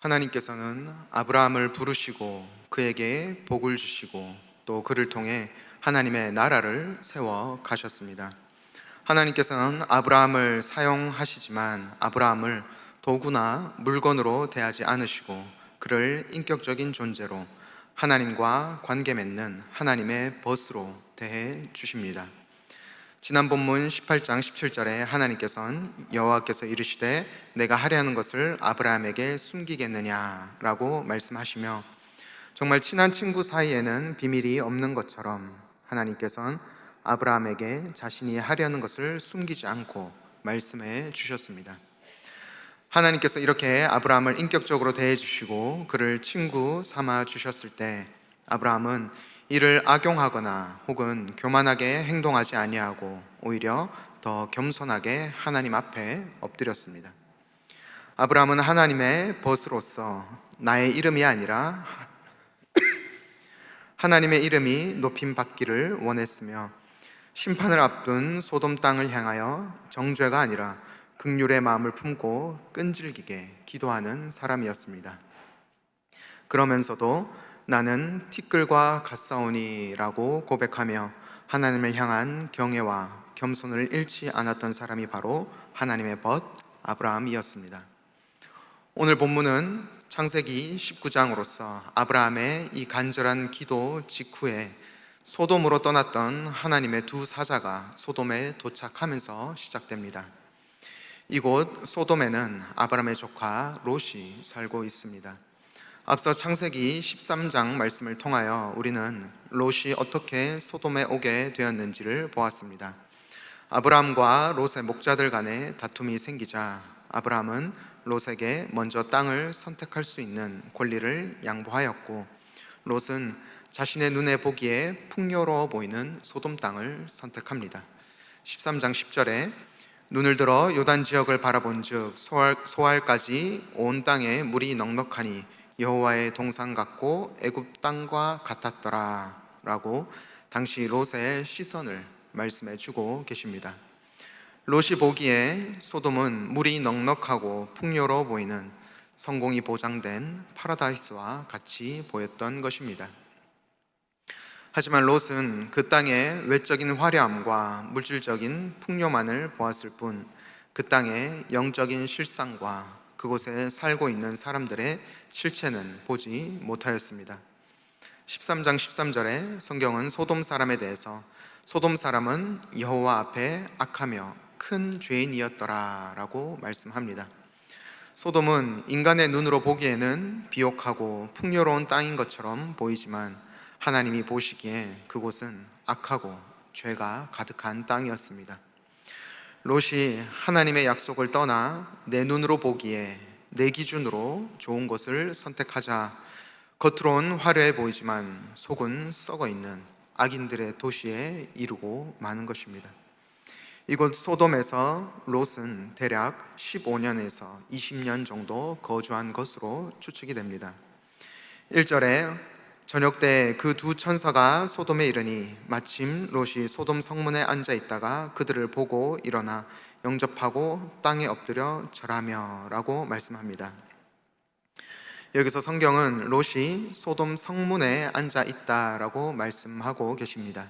하나님께서는 아브라함을 부르시고 그에게 복을 주시고 또 그를 통해 하나님의 나라를 세워 가셨습니다. 하나님께서는 아브라함을 사용하시지만 아브라함을 도구나 물건으로 대하지 않으시고 그를 인격적인 존재로 하나님과 관계 맺는 하나님의 벗으로 대해 주십니다. 지난 본문 18장 17절에 하나님께서는 여호와께서 이르시되 내가 하려는 것을 아브라함에게 숨기겠느냐라고 말씀하시며, 정말 친한 친구 사이에는 비밀이 없는 것처럼 하나님께서는 아브라함에게 자신이 하려는 것을 숨기지 않고 말씀해 주셨습니다. 하나님께서 이렇게 아브라함을 인격적으로 대해 주시고 그를 친구 삼아 주셨을 때 아브라함은 이를 악용하거나 혹은 교만하게 행동하지 아니하고 오히려 더 겸손하게 하나님 앞에 엎드렸습니다. 아브라함은 하나님의 벗으로서 나의 이름이 아니라 하나님의 이름이 높임 받기를 원했으며, 심판을 앞둔 소돔 땅을 향하여 정죄가 아니라 긍휼의 마음을 품고 끈질기게 기도하는 사람이었습니다. 그러면서도 나는 티끌과 같사오니라고 고백하며 하나님을 향한 경외와 겸손을 잃지 않았던 사람이 바로 하나님의 벗 아브라함이었습니다. 오늘 본문은 창세기 19장으로서 아브라함의 이 간절한 기도 직후에 소돔으로 떠났던 하나님의 두 사자가 소돔에 도착하면서 시작됩니다. 이곳 소돔에는 아브라함의 조카 롯이 살고 있습니다. 앞서 창세기 13장 말씀을 통하여 우리는 롯이 어떻게 소돔에 오게 되었는지를 보았습니다. 아브라함과 롯의 목자들 간에 다툼이 생기자 아브라함은 롯에게 먼저 땅을 선택할 수 있는 권리를 양보하였고, 롯은 자신의 눈에 보기에 풍요로워 보이는 소돔 땅을 선택합니다. 13장 10절에 눈을 들어 요단 지역을 바라본즉 소알까지 온 땅에 물이 넉넉하니 여호와의 동산 같고 애굽 땅과 같았더라 라고 당시 롯의 시선을 말씀해 주고 계십니다. 롯이 보기에 소돔은 물이 넉넉하고 풍요로워 보이는 성공이 보장된 파라다이스와 같이 보였던 것입니다. 하지만 롯은 그 땅의 외적인 화려함과 물질적인 풍요만을 보았을 뿐 그 땅의 영적인 실상과 그곳에 살고 있는 사람들의 실체는 보지 못하였습니다. 13장 13절에 성경은 소돔 사람에 대해서 소돔 사람은 여호와 앞에 악하며 큰 죄인이었더라 라고 말씀합니다. 소돔은 인간의 눈으로 보기에는 비옥하고 풍요로운 땅인 것처럼 보이지만 하나님이 보시기에 그곳은 악하고 죄가 가득한 땅이었습니다. 롯이 하나님의 약속을 떠나 내 눈으로 보기에 내 기준으로 좋은 곳을 선택하자 겉으로는 화려해 보이지만 속은 썩어 있는 악인들의 도시에 이르고 마는 것입니다. 이곳 소돔에서 롯은 대략 15년에서 20년 정도 거주한 것으로 추측이 됩니다. 1절에 저녁 때 그 두 천사가 소돔에 이르니 마침 롯이 소돔 성문에 앉아 있다가 그들을 보고 일어나 영접하고 땅에 엎드려 절하며 라고 말씀합니다. 여기서 성경은 롯이 소돔 성문에 앉아 있다라고 말씀하고 계십니다.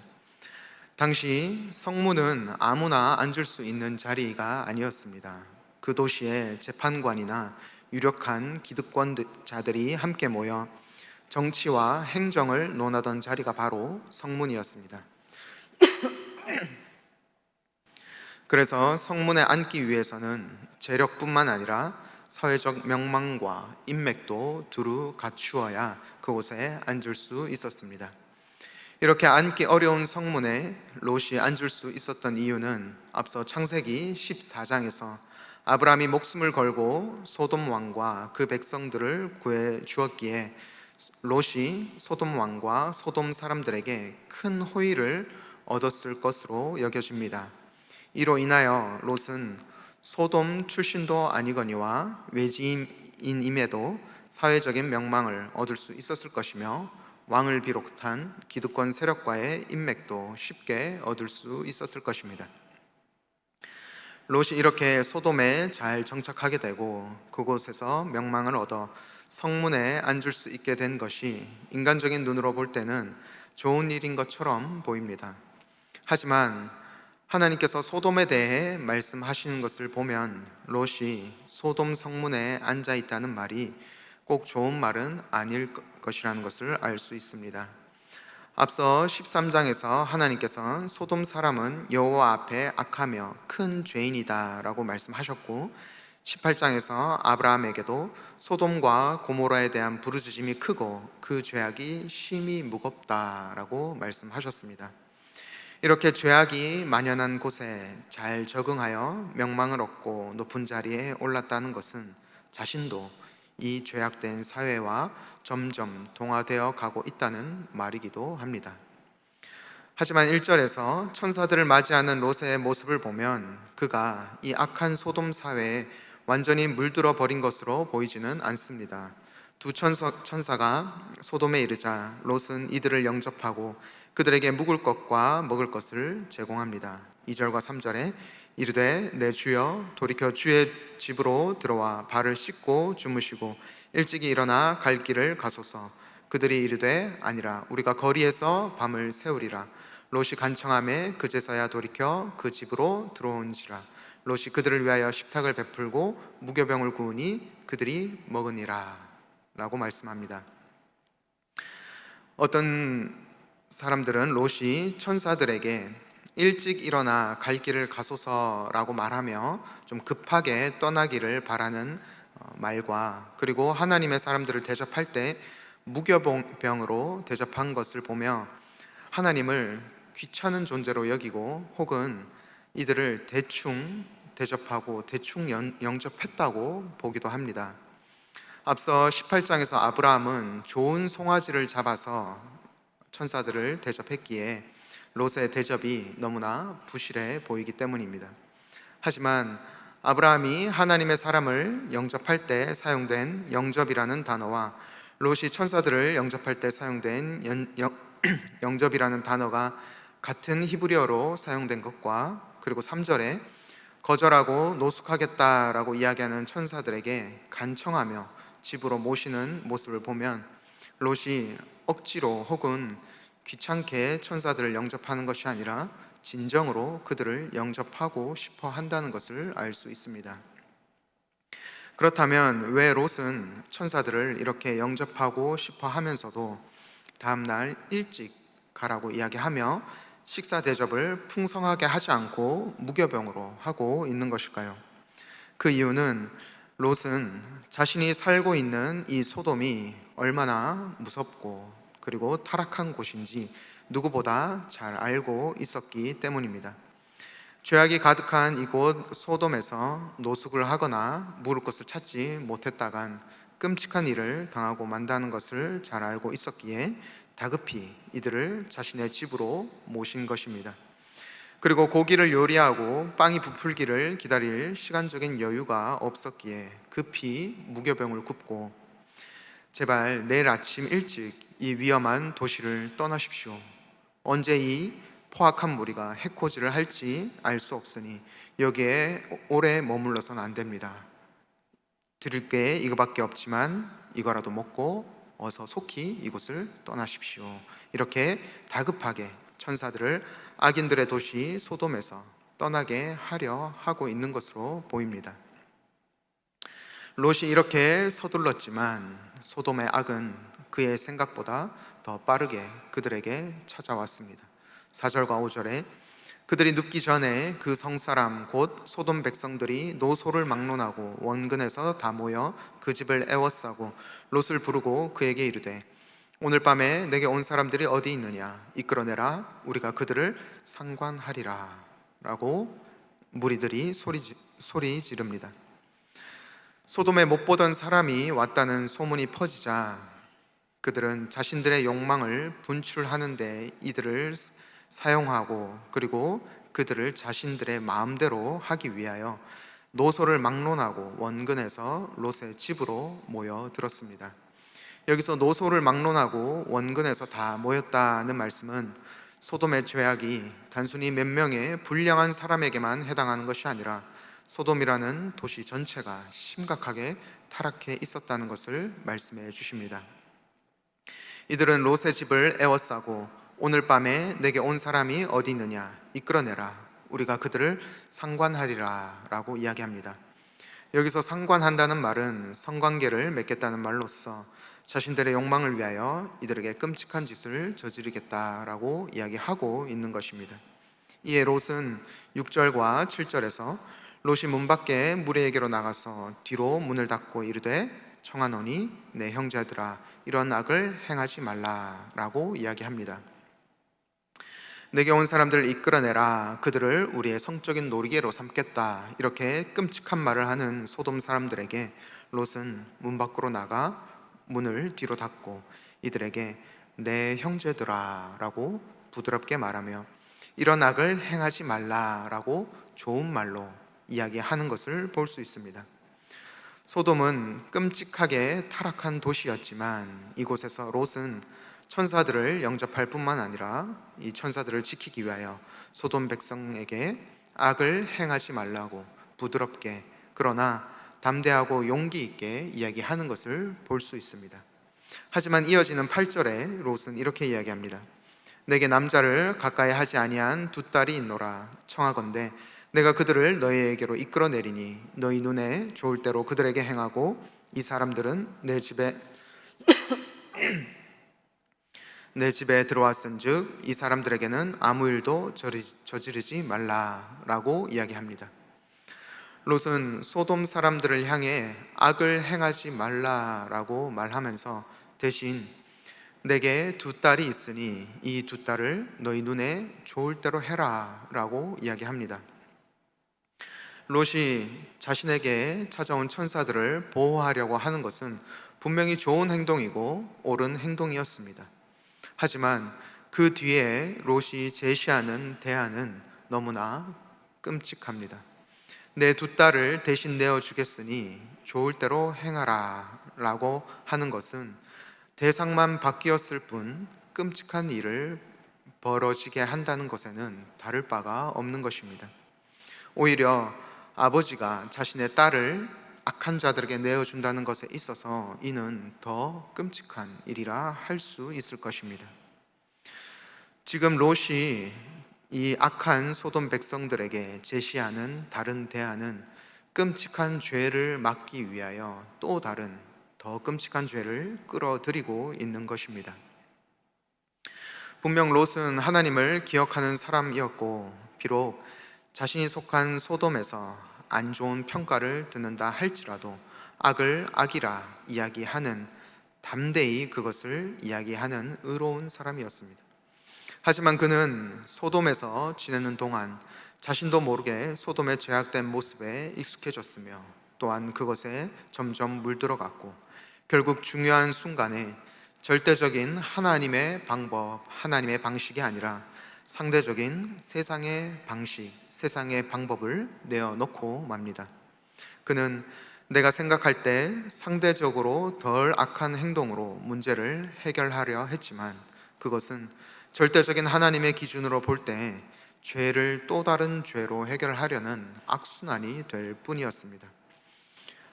당시 성문은 아무나 앉을 수 있는 자리가 아니었습니다. 그 도시에 재판관이나 유력한 기득권자들이 함께 모여 정치와 행정을 논하던 자리가 바로 성문이었습니다. 그래서 성문에 앉기 위해서는 재력뿐만 아니라 사회적 명망과 인맥도 두루 갖추어야 그곳에 앉을 수 있었습니다. 이렇게 앉기 어려운 성문에 롯이 앉을 수 있었던 이유는 앞서 창세기 14장에서 아브라함이 목숨을 걸고 소돔 왕과 그 백성들을 구해 주었기에 롯이 소돔 왕과 소돔 사람들에게 큰 호의를 얻었을 것으로 여겨집니다. 이로 인하여 롯은 소돔 출신도 아니거니와 외지인임에도 사회적인 명망을 얻을 수 있었을 것이며 왕을 비롯한 기득권 세력과의 인맥도 쉽게 얻을 수 있었을 것입니다. 롯이 이렇게 소돔에 잘 정착하게 되고 그곳에서 명망을 얻어 성문에 앉을 수 있게 된 것이 인간적인 눈으로 볼 때는 좋은 일인 것처럼 보입니다. 하지만 하나님께서 소돔에 대해 말씀하시는 것을 보면 롯이 소돔 성문에 앉아 있다는 말이 꼭 좋은 말은 아닐 것이라는 것을 알 수 있습니다. 앞서 13장에서 하나님께서 소돔 사람은 여호와 앞에 악하며 큰 죄인이다 라고 말씀하셨고 18장에서 아브라함에게도 소돔과 고모라에 대한 부르짖음이 크고 그 죄악이 심히 무겁다 라고 말씀하셨습니다. 이렇게 죄악이 만연한 곳에 잘 적응하여 명망을 얻고 높은 자리에 올랐다는 것은 자신도 이 죄악된 사회와 점점 동화되어 가고 있다는 말이기도 합니다. 하지만 1절에서 천사들을 맞이하는 롯의 모습을 보면 그가 이 악한 소돔 사회에 완전히 물들어 버린 것으로 보이지는 않습니다. 두 천사가 소돔에 이르자 롯은 이들을 영접하고 그들에게 묵을 것과 먹을 것을 제공합니다. 2절과 3절에 이르되 내 주여 돌이켜 주의 집으로 들어와 발을 씻고 주무시고 일찍이 일어나 갈 길을 가소서. 그들이 이르되 아니라 우리가 거리에서 밤을 새우리라. 롯이 간청하매 그제서야 돌이켜 그 집으로 들어온지라. 롯이 그들을 위하여 식탁을 베풀고 무교병을 구우니 그들이 먹으니라 라고 말씀합니다. 어떤 사람들은 롯이 천사들에게 일찍 일어나 갈 길을 가소서라고 말하며 좀 급하게 떠나기를 바라는 말과 그리고 하나님의 사람들을 대접할 때 무교병으로 대접한 것을 보며 하나님을 귀찮은 존재로 여기고 혹은 이들을 대충 대접하고 대충 영접했다고 보기도 합니다. 앞서 18장에서 아브라함은 좋은 송아지를 잡아서 천사들을 대접했기에 롯의 대접이 너무나 부실해 보이기 때문입니다. 하지만 아브라함이 하나님의 사람을 영접할 때 사용된 영접이라는 단어와 롯이 천사들을 영접할 때 사용된 영접이라는 단어가 같은 히브리어로 사용된 것과 그리고 3절에 거절하고 노숙하겠다라고 이야기하는 천사들에게 간청하며 집으로 모시는 모습을 보면 롯이 억지로 혹은 귀찮게 천사들을 영접하는 것이 아니라 진정으로 그들을 영접하고 싶어 한다는 것을 알 수 있습니다. 그렇다면 왜 롯은 천사들을 이렇게 영접하고 싶어 하면서도 다음날 일찍 가라고 이야기하며 식사 대접을 풍성하게 하지 않고 무교병으로 하고 있는 것일까요? 그 이유는 롯은 자신이 살고 있는 이 소돔이 얼마나 무섭고 그리고 타락한 곳인지 누구보다 잘 알고 있었기 때문입니다. 죄악이 가득한 이곳 소돔에서 노숙을 하거나 먹을 것을 찾지 못했다간 끔찍한 일을 당하고 만다는 것을 잘 알고 있었기에 다급히 이들을 자신의 집으로 모신 것입니다. 그리고 고기를 요리하고 빵이 부풀기를 기다릴 시간적인 여유가 없었기에 급히 무교병을 굽고 제발 내일 아침 일찍 이 위험한 도시를 떠나십시오. 언제 이 포악한 무리가 해코지를 할지 알 수 없으니 여기에 오래 머물러서는 안 됩니다. 드릴 게 이거밖에 없지만 이거라도 먹고 어서 속히 이곳을 떠나십시오. 이렇게 다급하게 천사들을 악인들의 도시 소돔에서 떠나게 하려 하고 있는 것으로 보입니다. 롯이 이렇게 서둘렀지만 소돔의 악은 그의 생각보다 더 빠르게 그들에게 찾아왔습니다. 4절과 5절에 그들이 눕기 전에 그 성사람 곧 소돔 백성들이 노소를 막론하고 원근에서 다 모여 그 집을 애워싸고 롯을 부르고 그에게 이르되 오늘 밤에 내게 온 사람들이 어디 있느냐 이끌어내라 우리가 그들을 상관하리라 라고 무리들이 소리 지릅니다. 소돔에 못 보던 사람이 왔다는 소문이 퍼지자 그들은 자신들의 욕망을 분출하는 데 이들을 사용하고 그리고 그들을 자신들의 마음대로 하기 위하여 노소를 막론하고 원근에서 롯의 집으로 모여들었습니다. 여기서 노소를 막론하고 원근에서 다 모였다는 말씀은 소돔의 죄악이 단순히 몇 명의 불량한 사람에게만 해당하는 것이 아니라 소돔이라는 도시 전체가 심각하게 타락해 있었다는 것을 말씀해 주십니다. 이들은 롯의 집을 에워싸고 오늘 밤에 내게 온 사람이 어디 있느냐 이끌어내라, 우리가 그들을 상관하리라 라고 이야기합니다. 여기서 상관한다는 말은 성관계를 맺겠다는 말로써 자신들의 욕망을 위하여 이들에게 끔찍한 짓을 저지르겠다라고 이야기하고 있는 것입니다. 이에 롯은 6절과 7절에서 롯이 문 밖에 무리에게로 나가서 뒤로 문을 닫고 이르되 청하노니 내 형제들아 이런 악을 행하지 말라라고 이야기합니다. 내게 온 사람들을 이끌어내라, 그들을 우리의 성적인 놀이개로 삼겠다, 이렇게 끔찍한 말을 하는 소돔 사람들에게 롯은 문 밖으로 나가 문을 뒤로 닫고 이들에게 내 형제들아 라고 부드럽게 말하며 이런 악을 행하지 말라라고 좋은 말로 이야기하는 것을 볼 수 있습니다. 소돔은 끔찍하게 타락한 도시였지만 이곳에서 롯은 천사들을 영접할 뿐만 아니라 이 천사들을 지키기 위하여 소돔 백성에게 악을 행하지 말라고 부드럽게 그러나 담대하고 용기 있게 이야기하는 것을 볼 수 있습니다. 하지만 이어지는 8절에 롯은 이렇게 이야기합니다. 내게 남자를 가까이 하지 아니한 두 딸이 있노라. 청하건대 내가 그들을 너희에게로 이끌어내리니 너희 눈에 좋을 대로 그들에게 행하고 이 사람들은 내 집에 들어왔은즉 이 사람들에게는 아무 일도 저지르지 말라라고 이야기합니다. 롯은 소돔 사람들을 향해 악을 행하지 말라라고 말하면서 대신 내게 두 딸이 있으니 이 두 딸을 너희 눈에 좋을 대로 해라 라고 이야기합니다. 롯이 자신에게 찾아온 천사들을 보호하려고 하는 것은 분명히 좋은 행동이고 옳은 행동이었습니다. 하지만 그 뒤에 롯이 제시하는 대안은 너무나 끔찍합니다. 내 두 딸을 대신 내어주겠으니 좋을 대로 행하라 라고 하는 것은 대상만 바뀌었을 뿐 끔찍한 일을 벌어지게 한다는 것에는 다를 바가 없는 것입니다. 오히려 아버지가 자신의 딸을 악한 자들에게 내어준다는 것에 있어서 이는 더 끔찍한 일이라 할 수 있을 것입니다. 지금 롯이 이 악한 소돔 백성들에게 제시하는 다른 대안은 끔찍한 죄를 막기 위하여 또 다른 더 끔찍한 죄를 끌어들이고 있는 것입니다. 분명 롯은 하나님을 기억하는 사람이었고 비록 자신이 속한 소돔에서 안 좋은 평가를 듣는다 할지라도 악을 악이라 이야기하는, 담대히 그것을 이야기하는 의로운 사람이었습니다. 하지만 그는 소돔에서 지내는 동안 자신도 모르게 소돔의 죄악된 모습에 익숙해졌으며 또한 그것에 점점 물들어갔고 결국 중요한 순간에 절대적인 하나님의 방법, 하나님의 방식이 아니라 상대적인 세상의 방식, 세상의 방법을 내어놓고 맙니다. 그는 내가 생각할 때 상대적으로 덜 악한 행동으로 문제를 해결하려 했지만 그것은 절대적인 하나님의 기준으로 볼 때 죄를 또 다른 죄로 해결하려는 악순환이 될 뿐이었습니다.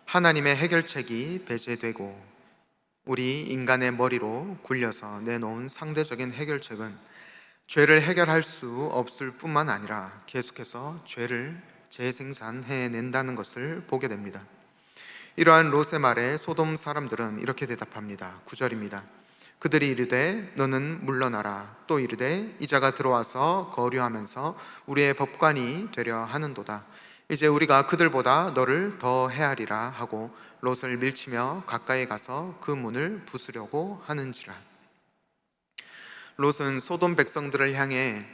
하나님의 해결책이 배제되고 우리 인간의 머리로 굴려서 내놓은 상대적인 해결책은 죄를 해결할 수 없을 뿐만 아니라 계속해서 죄를 재생산해낸다는 것을 보게 됩니다. 이러한 롯의 말에 소돔 사람들은 이렇게 대답합니다. 9절입니다. 그들이 이르되 너는 물러나라. 또 이르되 이자가 들어와서 거류하면서 우리의 법관이 되려 하는도다. 이제 우리가 그들보다 너를 더 헤아리라 하고 롯을 밀치며 가까이 가서 그 문을 부수려고 하는지라. 롯은 소돔 백성들을 향해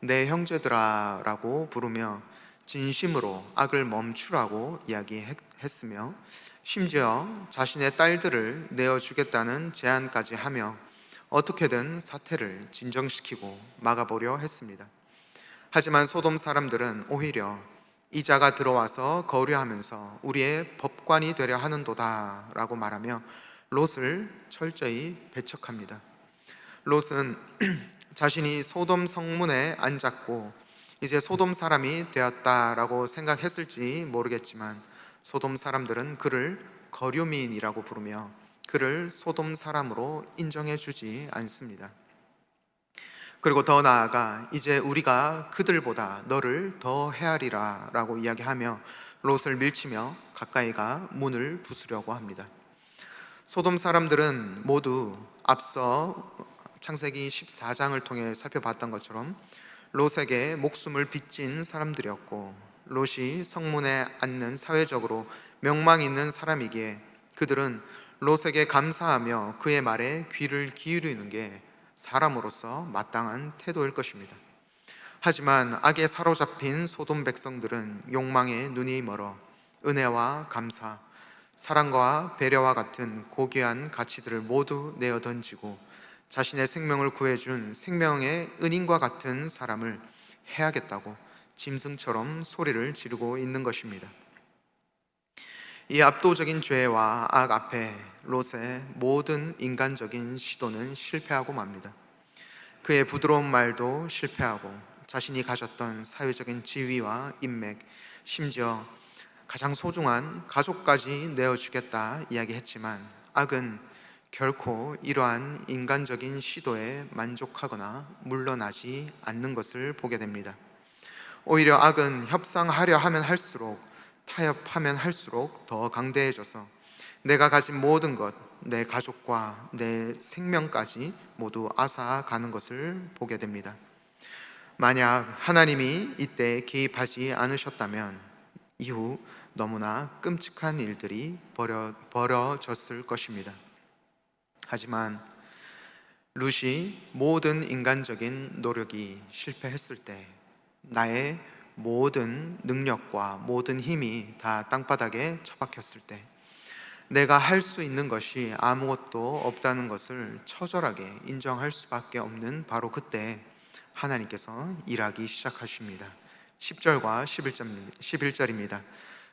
내 형제들아 라고 부르며 진심으로 악을 멈추라고 이야기했으며 심지어 자신의 딸들을 내어주겠다는 제안까지 하며 어떻게든 사태를 진정시키고 막아보려 했습니다. 하지만 소돔 사람들은 오히려 이자가 들어와서 거류하면서 우리의 법관이 되려 하는도다 라고 말하며 롯을 철저히 배척합니다. 롯은 자신이 소돔 성문에 앉았고 이제 소돔 사람이 되었다라고 생각했을지 모르겠지만 소돔 사람들은 그를 거류민이라고 부르며 그를 소돔 사람으로 인정해 주지 않습니다. 그리고 더 나아가 이제 우리가 그들보다 너를 더 헤아리라 라고 이야기하며 롯을 밀치며 가까이가 문을 부수려고 합니다. 소돔 사람들은 모두 앞서 창세기 14장을 통해 살펴봤던 것처럼 롯에게 목숨을 빚진 사람들이었고, 롯이 성문에 앉는 사회적으로 명망 있는 사람이기에 그들은 롯에게 감사하며 그의 말에 귀를 기울이는 게 사람으로서 마땅한 태도일 것입니다. 하지만 악에 사로잡힌 소돔 백성들은 욕망에 눈이 멀어 은혜와 감사, 사랑과 배려와 같은 고귀한 가치들을 모두 내어 던지고 자신의 생명을 구해준 생명의 은인과 같은 사람을 해야겠다고 짐승처럼 소리를 지르고 있는 것입니다. 이 압도적인 죄와 악 앞에 롯의 모든 인간적인 시도는 실패하고 맙니다. 그의 부드러운 말도 실패하고 자신이 가졌던 사회적인 지위와 인맥, 심지어 가장 소중한 가족까지 내어주겠다 이야기했지만 악은 결코 이러한 인간적인 시도에 만족하거나 물러나지 않는 것을 보게 됩니다. 오히려 악은 협상하려 하면 할수록, 타협하면 할수록 더 강대해져서 내가 가진 모든 것, 내 가족과 내 생명까지 모두 앗아가는 것을 보게 됩니다. 만약 하나님이 이때 개입하지 않으셨다면 이후 너무나 끔찍한 일들이 벌어졌을 것입니다. 하지만 룻이 모든 인간적인 노력이 실패했을 때, 나의 모든 능력과 모든 힘이 다 땅바닥에 처박혔을 때, 내가 할 수 있는 것이 아무것도 없다는 것을 처절하게 인정할 수밖에 없는 바로 그때 하나님께서 일하기 시작하십니다. 10절과 11절입니다.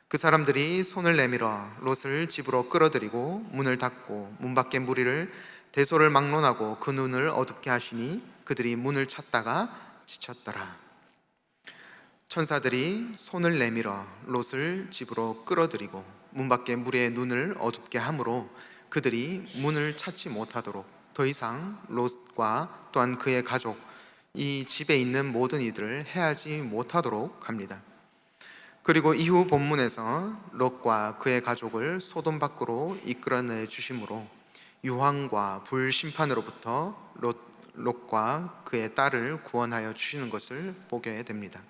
그 사람들이 손을 내밀어 롯을 집으로 끌어들이고 문을 닫고 문 밖에 무리를 대소를 막론하고 그 눈을 어둡게 하시니 그들이 문을 찾다가 지쳤더라. 천사들이 손을 내밀어 롯을 집으로 끌어들이고 문 밖에 무리의 눈을 어둡게 함으로 그들이 문을 찾지 못하도록 더 이상 롯과 또한 그의 가족, 이 집에 있는 모든 이들을 해하지 못하도록 합니다. 그리고 이후 본문에서 롯과 그의 가족을 소돔 밖으로 이끌어내 주심으로 유황과 불심판으로부터 롯과 그의 딸을 구원하여 주시는 것을 보게 됩니다.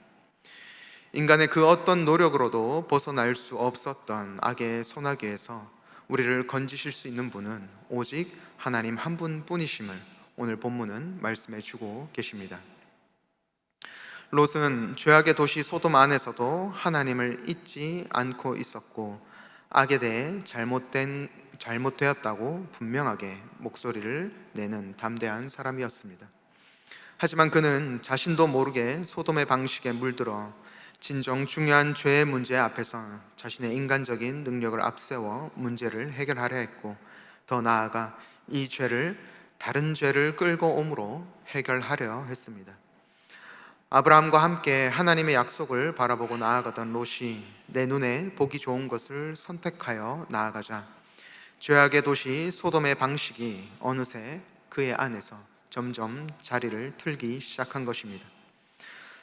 인간의 그 어떤 노력으로도 벗어날 수 없었던 악의 소나기에서 우리를 건지실 수 있는 분은 오직 하나님 한 분뿐이심을 오늘 본문은 말씀해 주고 계십니다. 롯은 죄악의 도시 소돔 안에서도 하나님을 잊지 않고 있었고 악에 대해 잘못되었다고 분명하게 목소리를 내는 담대한 사람이었습니다. 하지만 그는 자신도 모르게 소돔의 방식에 물들어 진정 중요한 죄의 문제 앞에서 자신의 인간적인 능력을 앞세워 문제를 해결하려 했고, 더 나아가 이 죄를 다른 죄를 끌고 옴으로 해결하려 했습니다. 아브라함과 함께 하나님의 약속을 바라보고 나아가던 롯이 내 눈에 보기 좋은 것을 선택하여 나아가자 죄악의 도시 소돔의 방식이 어느새 그의 안에서 점점 자리를 틀기 시작한 것입니다.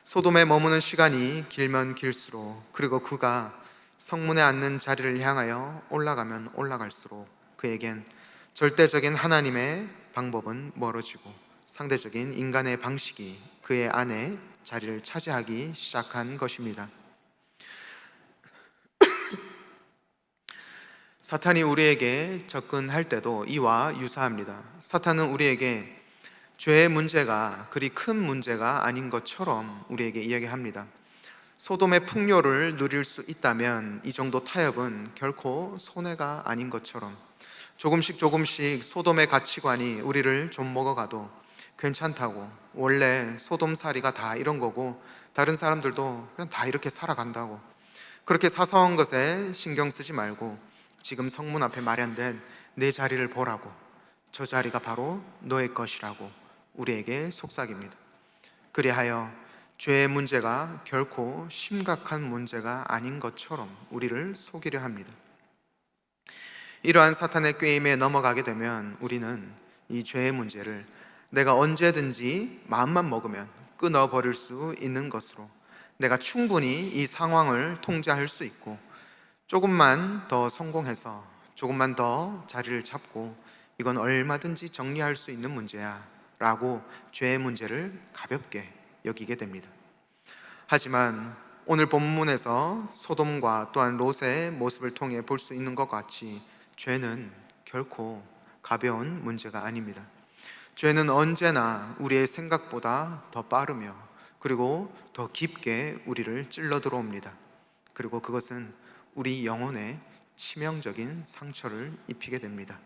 소돔에 머무는 시간이 길면 길수록, 그리고 그가 성문에 앉는 자리를 향하여 올라가면 올라갈수록 그에겐 절대적인 하나님의 방법은 멀어지고 상대적인 인간의 방식이 그의 안에 자리를 차지하기 시작한 것입니다. 사탄이 우리에게 접근할 때도 이와 유사합니다. 사탄은 우리에게 죄의 문제가 그리 큰 문제가 아닌 것처럼 우리에게 이야기합니다. 소돔의 풍요를 누릴 수 있다면 이 정도 타협은 결코 손해가 아닌 것처럼, 조금씩 소돔의 가치관이 우리를 좀 먹어가도 괜찮다고, 원래 소돔살이가 다 이런 거고 다른 사람들도 그냥 다 이렇게 살아간다고, 그렇게 사소한 것에 신경 쓰지 말고 지금 성문 앞에 마련된 내 자리를 보라고, 저 자리가 바로 너의 것이라고 우리에게 속삭입니다. 그리하여 죄의 문제가 결코 심각한 문제가 아닌 것처럼 우리를 속이려 합니다. 이러한 사탄의 꾀임에 넘어가게 되면 우리는 이 죄의 문제를 내가 언제든지 마음만 먹으면 끊어버릴 수 있는 것으로, 내가 충분히 이 상황을 통제할 수 있고, 조금만 더 성공해서 조금만 더 자리를 잡고 이건 얼마든지 정리할 수 있는 문제야 라고 죄의 문제를 가볍게 여기게 됩니다. 하지만 오늘 본문에서 소돔과 또한 롯의 모습을 통해 볼 수 있는 것 같이 죄는 결코 가벼운 문제가 아닙니다. 죄는 언제나 우리의 생각보다 더 빠르며 그리고 더 깊게 우리를 찔러 들어옵니다. 그리고 그것은 우리 영혼에 치명적인 상처를 입히게 됩니다.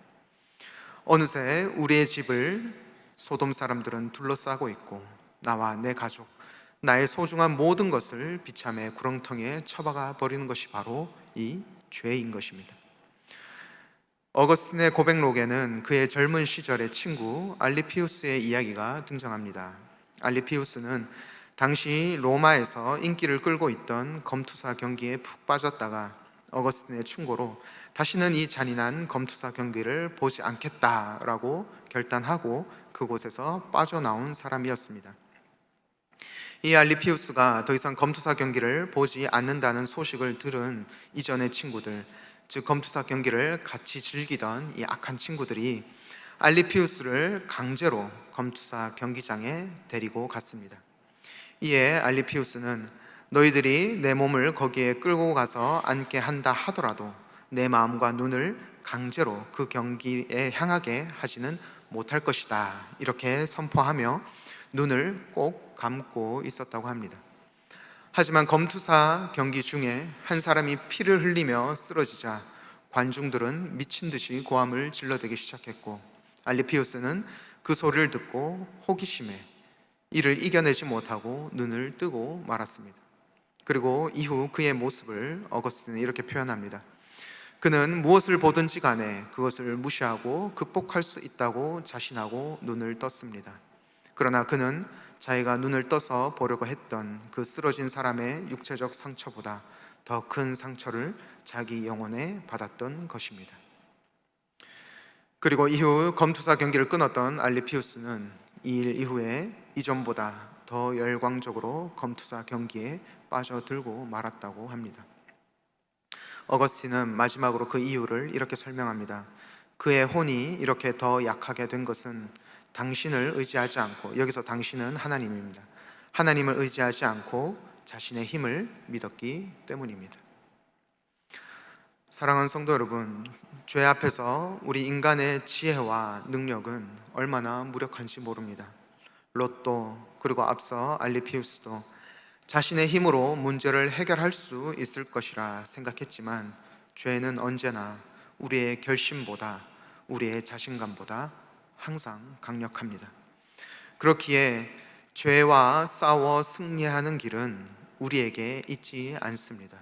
어느새 우리의 집을 소돔 사람들은 둘러싸고 있고, 나와 내 가족, 나의 소중한 모든 것을 비참해 구렁텅이에 처박아 버리는 것이 바로 이 죄인 것입니다. 어거스틴의 고백록에는 그의 젊은 시절의 친구 알리피우스의 이야기가 등장합니다. 알리피우스는 당시 로마에서 인기를 끌고 있던 검투사 경기에 푹 빠졌다가 어거스틴의 충고로 다시는 이 잔인한 검투사 경기를 보지 않겠다라고 결단하고 그곳에서 빠져나온 사람이었습니다. 이 알리피우스가 더 이상 검투사 경기를 보지 않는다는 소식을 들은 이전의 친구들, 즉 검투사 경기를 같이 즐기던 이 악한 친구들이 알리피우스를 강제로 검투사 경기장에 데리고 갔습니다. 이에 알리피우스는 너희들이 내 몸을 거기에 끌고 가서 앉게 한다 하더라도 내 마음과 눈을 강제로 그 경기에 향하게 하지는 못할 것이다, 이렇게 선포하며 눈을 꼭 감고 있었다고 합니다. 하지만 검투사 경기 중에 한 사람이 피를 흘리며 쓰러지자 관중들은 미친 듯이 고함을 질러대기 시작했고, 알리피우스는 그 소리를 듣고 호기심에 이를 이겨내지 못하고 눈을 뜨고 말았습니다. 그리고 이후 그의 모습을 어거스틴은 이렇게 표현합니다. 그는 무엇을 보든지 간에 그것을 무시하고 극복할 수 있다고 자신하고 눈을 떴습니다. 그러나 그는 자기가 눈을 떠서 보려고 했던 그 쓰러진 사람의 육체적 상처보다 더 큰 상처를 자기 영혼에 받았던 것입니다. 그리고 이후 검투사 경기를 끊었던 알리피우스는 이 일 이후에 이전보다 더 열광적으로 검투사 경기에 빠져들고 말았다고 합니다. 어거스틴은 마지막으로 그 이유를 이렇게 설명합니다. 그의 혼이 이렇게 더 약하게 된 것은 당신을 의지하지 않고, 여기서 당신은 하나님입니다. 하나님을 의지하지 않고 자신의 힘을 믿었기 때문입니다. 사랑하는 성도 여러분, 죄 앞에서 우리 인간의 지혜와 능력은 얼마나 무력한지 모릅니다. 롯도 그리고 앞서 알리피우스도 자신의 힘으로 문제를 해결할 수 있을 것이라 생각했지만 죄는 언제나 우리의 결심보다, 우리의 자신감보다 항상 강력합니다. 그렇기에 죄와 싸워 승리하는 길은 우리에게 있지 않습니다.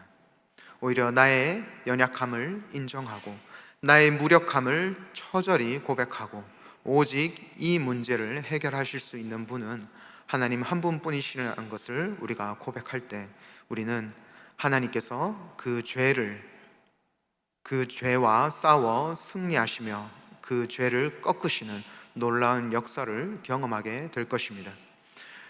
오히려 나의 연약함을 인정하고 나의 무력함을 처절히 고백하고 오직 이 문제를 해결하실 수 있는 분은 하나님 한 분뿐이시라는 것을 우리가 고백할 때 우리는 하나님께서 그 죄와 싸워 승리하시며 그 죄를 꺾으시는 놀라운 역사를 경험하게 될 것입니다.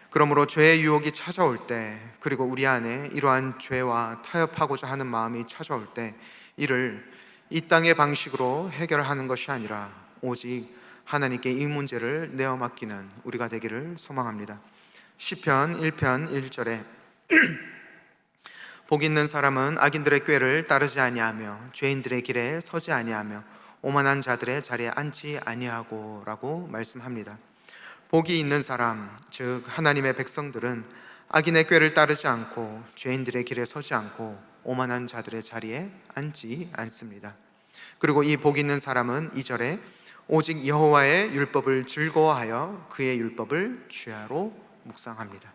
그러므로 죄의 유혹이 찾아올 때, 그리고 우리 안에 이러한 죄와 타협하고자 하는 마음이 찾아올 때 이를 이 땅의 방식으로 해결하는 것이 아니라 오직 하나님께 이 문제를 내어 맡기는 우리가 되기를 소망합니다. 시편 1편 1절에 복 있는 사람은 악인들의 꾀를 따르지 아니하며 죄인들의 길에 서지 아니하며 오만한 자들의 자리에 앉지 아니하고 라고 말씀합니다. 복이 있는 사람, 즉 하나님의 백성들은 악인의 꾀를 따르지 않고 죄인들의 길에 서지 않고 오만한 자들의 자리에 앉지 않습니다. 그리고 이 복 있는 사람은 2절에 오직 여호와의 율법을 즐거워하여 그의 율법을 주야로 묵상합니다.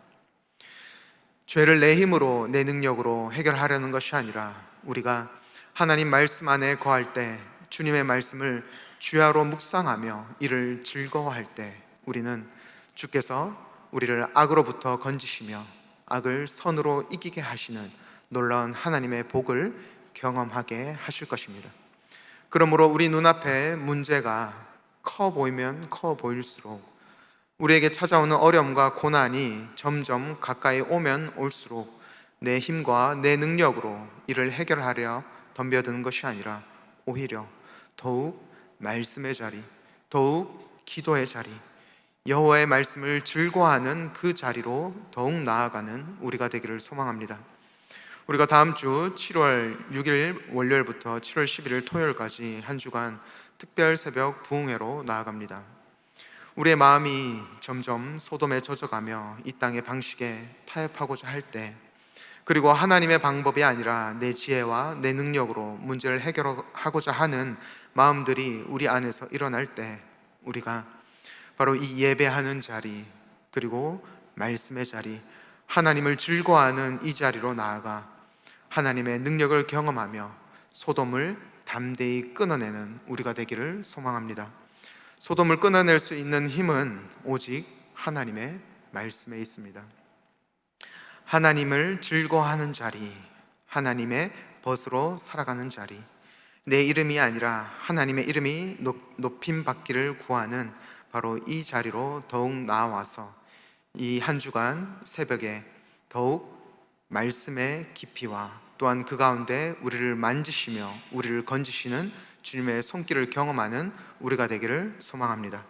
죄를 내 힘으로, 내 능력으로 해결하려는 것이 아니라 우리가 하나님 말씀 안에 거할 때, 주님의 말씀을 주야로 묵상하며 이를 즐거워할 때 우리는 주께서 우리를 악으로부터 건지시며 악을 선으로 이기게 하시는 놀라운 하나님의 복을 경험하게 하실 것입니다. 그러므로 우리 눈앞에 문제가 커 보이면 커 보일수록, 우리에게 찾아오는 어려움과 고난이 점점 가까이 오면 올수록 내 힘과 내 능력으로 이를 해결하려 덤벼드는 것이 아니라 오히려 더욱 말씀의 자리, 더욱 기도의 자리, 여호와의 말씀을 즐거워하는 그 자리로 더욱 나아가는 우리가 되기를 소망합니다. 우리가 다음 주 7월 6일 월요일부터 7월 11일 토요일까지 한 주간 특별 새벽 부흥회로 나아갑니다. 우리의 마음이 점점 소돔에 젖어가며 이 땅의 방식에 타협하고자 할 때, 그리고 하나님의 방법이 아니라 내 지혜와 내 능력으로 문제를 해결하고자 하는 마음들이 우리 안에서 일어날 때, 우리가 바로 이 예배하는 자리, 그리고 말씀의 자리, 하나님을 즐거워하는 이 자리로 나아가 하나님의 능력을 경험하며 소돔을 담대히 끊어내는 우리가 되기를 소망합니다. 소돔을 끊어낼 수 있는 힘은 오직 하나님의 말씀에 있습니다. 하나님을 즐거워하는 자리, 하나님의 벗으로 살아가는 자리, 내 이름이 아니라 하나님의 이름이 높임 받기를 구하는 바로 이 자리로 더욱 나아와서 이 한 주간 새벽에 더욱 말씀의 깊이와 또한 그 가운데 우리를 만지시며 우리를 건지시는 주님의 손길을 경험하는 우리가 되기를 소망합니다.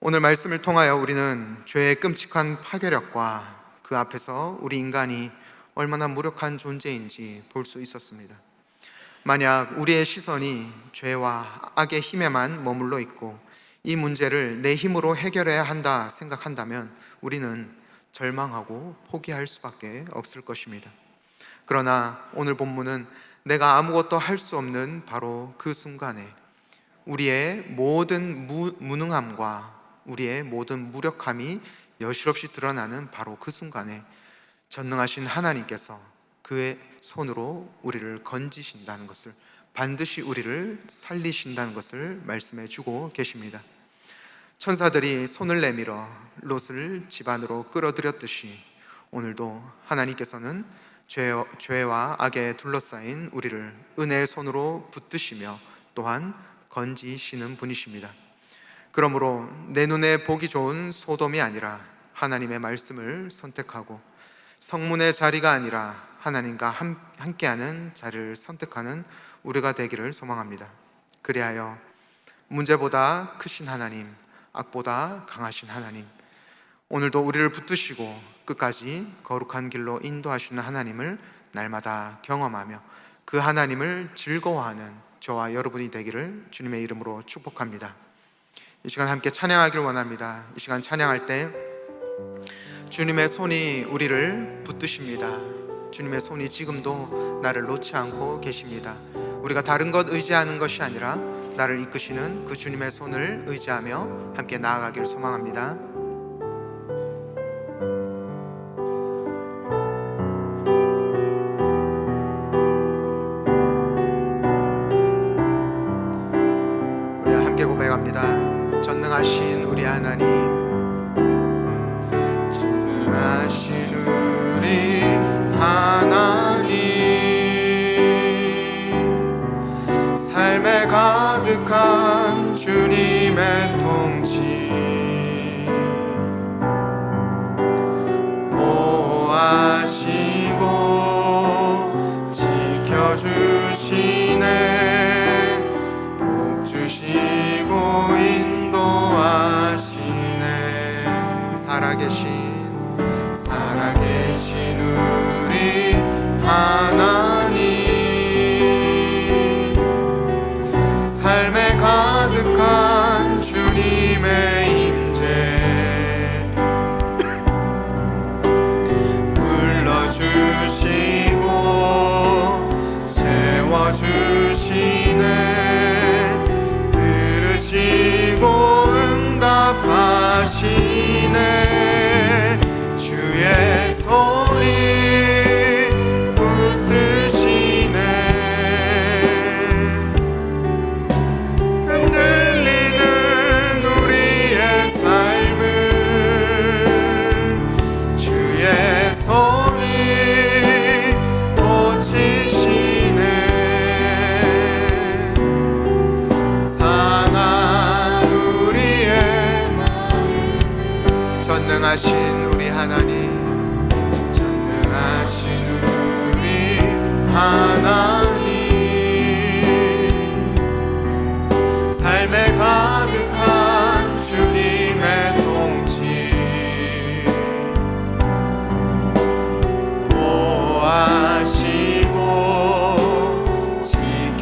오늘 말씀을 통하여 우리는 죄의 끔찍한 파괴력과 그 앞에서 우리 인간이 얼마나 무력한 존재인지 볼 수 있었습니다. 만약 우리의 시선이 죄와 악의 힘에만 머물러 있고 이 문제를 내 힘으로 해결해야 한다 생각한다면 우리는 절망하고 포기할 수밖에 없을 것입니다. 그러나 오늘 본문은 내가 아무것도 할 수 없는 바로 그 순간에 우리의 모든 무능함과 우리의 모든 무력함이 여실없이 드러나는 바로 그 순간에 전능하신 하나님께서 그의 손으로 우리를 건지신다는 것을, 반드시 우리를 살리신다는 것을 말씀해 주고 계십니다. 천사들이 손을 내밀어 롯을 집 안으로 끌어들였듯이 오늘도 하나님께서는 죄와 악에 둘러싸인 우리를 은혜의 손으로 붙드시며 또한 건지시는 분이십니다. 그러므로 내 눈에 보기 좋은 소돔이 아니라 하나님의 말씀을 선택하고, 성문의 자리가 아니라 하나님과 함께하는 자리를 선택하는 우리가 되기를 소망합니다. 그리하여 문제보다 크신 하나님, 악보다 강하신 하나님, 오늘도 우리를 붙드시고 끝까지 거룩한 길로 인도하시는 하나님을 날마다 경험하며 그 하나님을 즐거워하는 저와 여러분이 되기를 주님의 이름으로 축복합니다. 이 시간 함께 찬양하길 원합니다. 이 시간 찬양할 때 주님의 손이 우리를 붙드십니다. 주님의 손이 지금도 나를 놓지 않고 계십니다. 우리가 다른 것 의지하는 것이 아니라 나를 이끄시는 그 주님의 손을 의지하며 함께 나아가길 소망합니다. 우리 함께 고백합니다. 전능하신 우리 하나님, 전능하신 우리 하나님, 삶에 가득한 주님의 통치 보호하시고 지켜주시네, 복 주시고 인도하시네. 살아계신 우리 하나님, 삶에 가득한 주님의 임재 불러주시고 채워주시네, 들으시고 응답하시네. 전능하신 우리 하나님, 전능하신 우리 하나님, 삶에 가득한 주님의 통치 보호하시고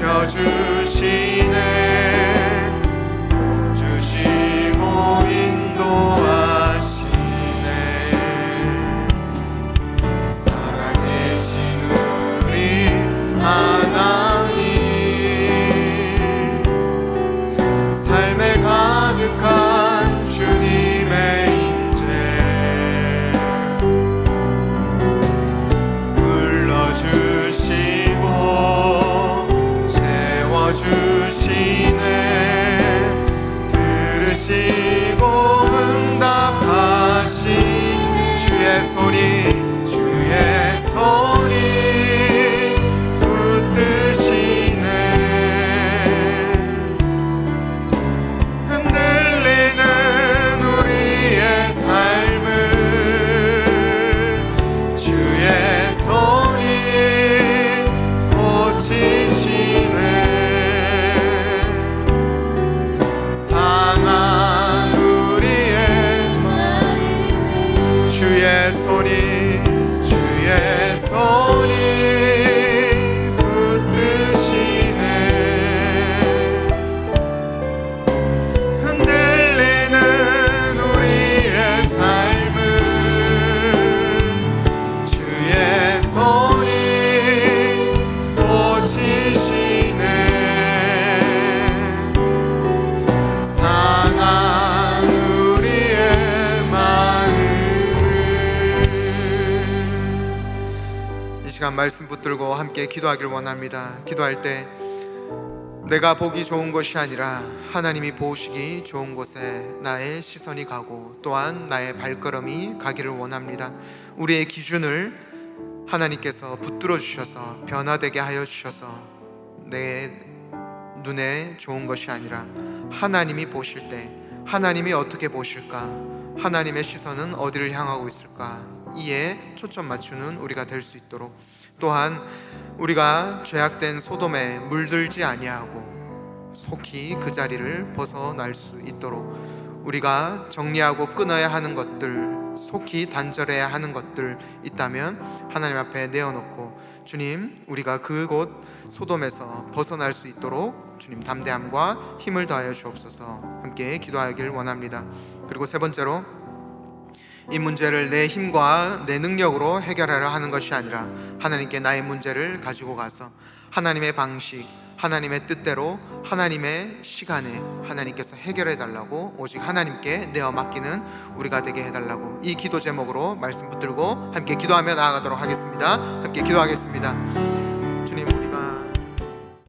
지켜주시네, 주시고 인도하시네. 살아계신 우리 하나님, 삶에 가득한 주님의 인재 불러주시고 채워주시네, 들으시고 응답하신 주의 소리, 주의 소리 붙드시네. 흔들리는 우리의 삶을 주의 손이 고치시네. 상한 우리의 주의 손이, 주의 손이 붙드시네. 흔들리는 우리의 삶을 주의 손이 고치시네. 상한 우리의 마음을. 이 시간 말씀 붙들고 함께 기도하길 원합니다. 기도할 때 내가 보기 좋은 것이 아니라 하나님이 보시기 좋은 곳에 나의 시선이 가고 또한 나의 발걸음이 가기를 원합니다. 우리의 기준을 하나님께서 붙들어 주셔서 변화되게 하여 주셔서 내 눈에 좋은 것이 아니라 하나님이 보실 때 하나님이 어떻게 보실까, 하나님의 시선은 어디를 향하고 있을까, 이에 초점 맞추는 우리가 될 수 있도록, 또한 우리가 죄악된 소돔에 물들지 아니하고 속히 그 자리를 벗어날 수 있도록 우리가 정리하고 끊어야 하는 것들, 속히 단절해야 하는 것들 있다면 하나님 앞에 내어놓고, 주님, 우리가 그곳 소돔에서 벗어날 수 있도록 주님 담대함과 힘을 더하여 주옵소서. 함께 기도하길 원합니다. 그리고 세 번째로, 이 문제를 내 힘과 내 능력으로 해결하려 하는 것이 아니라 하나님께 나의 문제를 가지고 가서 하나님의 방식, 하나님의 뜻대로, 하나님의 시간에 하나님께서 해결해 달라고, 오직 하나님께 내어 맡기는 우리가 되게 해달라고, 이 기도 제목으로 말씀 붙들고 함께 기도하며 나아가도록 하겠습니다. 함께 기도하겠습니다.